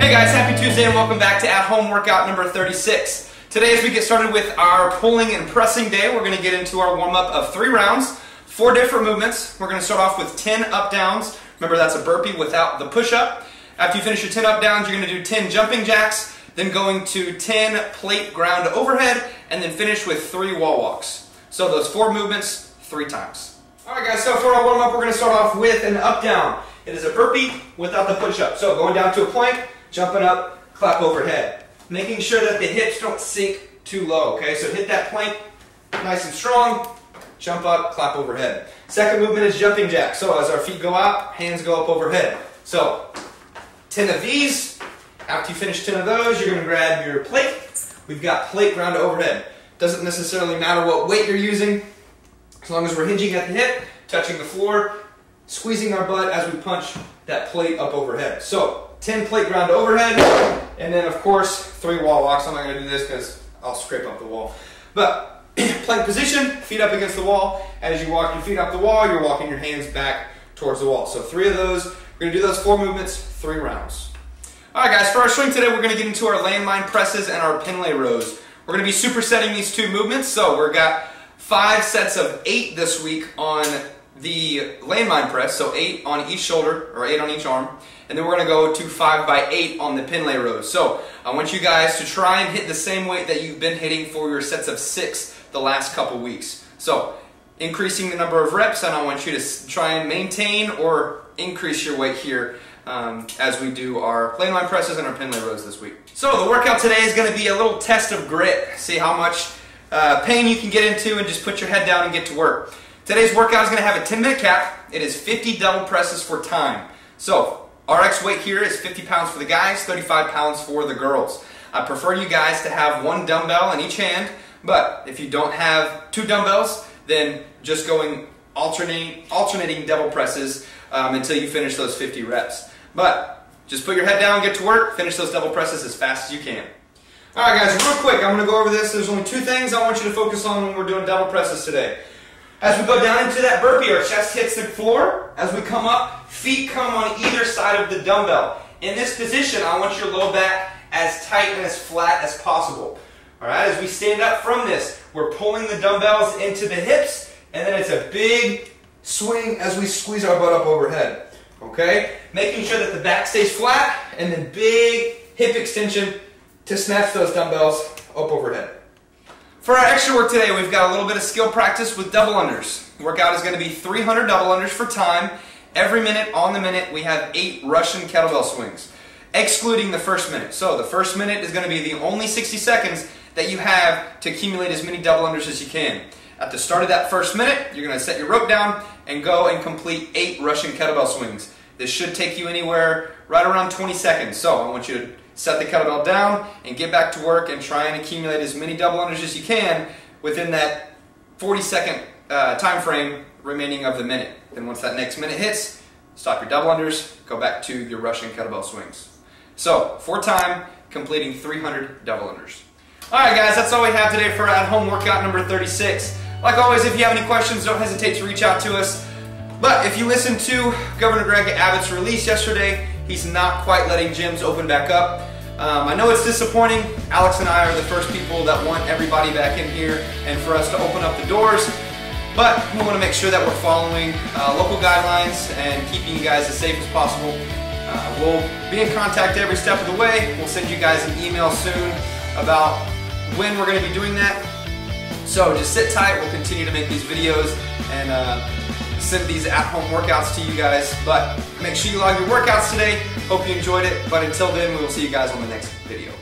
Hey guys, happy Tuesday and welcome back to At Home Workout number 36. Today as we get started with our pulling and pressing day, we're going to get into our warm-up of 3 rounds, 4 different movements. We're going to start off with 10 up-downs. Remember, that's a burpee without the push-up. After you finish your 10 up-downs, you're going to do 10 jumping jacks, then going to 10 plate ground overhead, and then finish with 3 wall walks. So those 4 movements, 3 times. Alright guys, so for our warm-up, we're going to start off with an up-down. It is a burpee without the push-up. So going down to a plank, jumping up, clap overhead. Making sure that the hips don't sink too low, okay? So hit that plank nice and strong, jump up, clap overhead. Second movement is jumping jack. So as our feet go out, hands go up overhead. So 10 of these. After you finish 10 of those, you're going to grab your plate. We've got plate ground to overhead. Doesn't necessarily matter what weight you're using, as long as we're hinging at the hip, touching the floor, squeezing our butt as we punch that plate up overhead. So 10 plate ground to overhead, and then of course 3 wall walks. I'm not going to do this because I'll scrape up the wall. But plank position, feet up against the wall. As you walk your feet up the wall, you're walking your hands back towards the wall. So 3 of those. We're going to do those 4 movements, 3 rounds. Alright guys, for our swing today, we're going to get into our landmine presses and our Pendlay rows. We're going to be supersetting these 2 movements. So we've got 5 sets of 8 this week on the landmine press, so 8 on each shoulder, or 8 on each arm, and then we're going to go to 5 by 8 on the Pendlay rows. So I want you guys to try and hit the same weight that you've been hitting for your sets of 6 the last couple weeks. So increasing the number of reps, and I want you to try and maintain or increase your weight here as we do our landmine presses and our Pendlay rows this week. So the workout today is going to be a little test of grit. See how much pain you can get into and just put your head down and get to work. Today's workout is going to have a 10-minute cap. It is 50 double presses for time. So RX weight here is 50 pounds for the guys, 35 pounds for the girls. I prefer you guys to have 1 dumbbell in each hand, but if you don't have 2 dumbbells, then just going alternating double presses until you finish those 50 reps. But just put your head down, get to work, finish those double presses as fast as you can. Alright guys, real quick, I'm going to go over this. There's only 2 things I want you to focus on when we're doing double presses today. As we go down into that burpee, our chest hits the floor. As we come up, feet come on either side of the dumbbell. In this position, I want your low back as tight and as flat as possible. Alright, as we stand up from this, we're pulling the dumbbells into the hips, and then it's a big swing as we squeeze our butt up overhead. Okay? Making sure that the back stays flat, and then big hip extension to snatch those dumbbells up overhead. For our extra work today, we've got a little bit of skill practice with double unders. The workout is going to be 300 double unders for time. Every minute, on the minute, we have 8 Russian kettlebell swings, excluding the first minute. So the first minute is going to be the only 60 seconds that you have to accumulate as many double unders as you can. At the start of that first minute, you're going to set your rope down and go and complete 8 Russian kettlebell swings. This should take you anywhere right around 20 seconds. So I want you to set the kettlebell down and get back to work and try and accumulate as many double unders as you can within that 40-second time frame remaining of the minute. Then once that next minute hits, stop your double unders, go back to your Russian kettlebell swings. So for time, completing 300 double unders. Alright guys, that's all we have today for At Home Workout number 36. Like always, if you have any questions, don't hesitate to reach out to us. But if you listened to Governor Greg Abbott's release yesterday, he's not quite letting gyms open back up. I know it's disappointing. Alex and I are the first people that want everybody back in here and for us to open up the doors. But we want to make sure that we're following local guidelines and keeping you guys as safe as possible. We'll be in contact every step of the way. We'll send you guys an email soon about when we're going to be doing that. So just sit tight. We'll continue to make these videos and send these at-home workouts to you guys. But make sure you log your workouts today. Hope you enjoyed it. But until then, we will see you guys on the next video.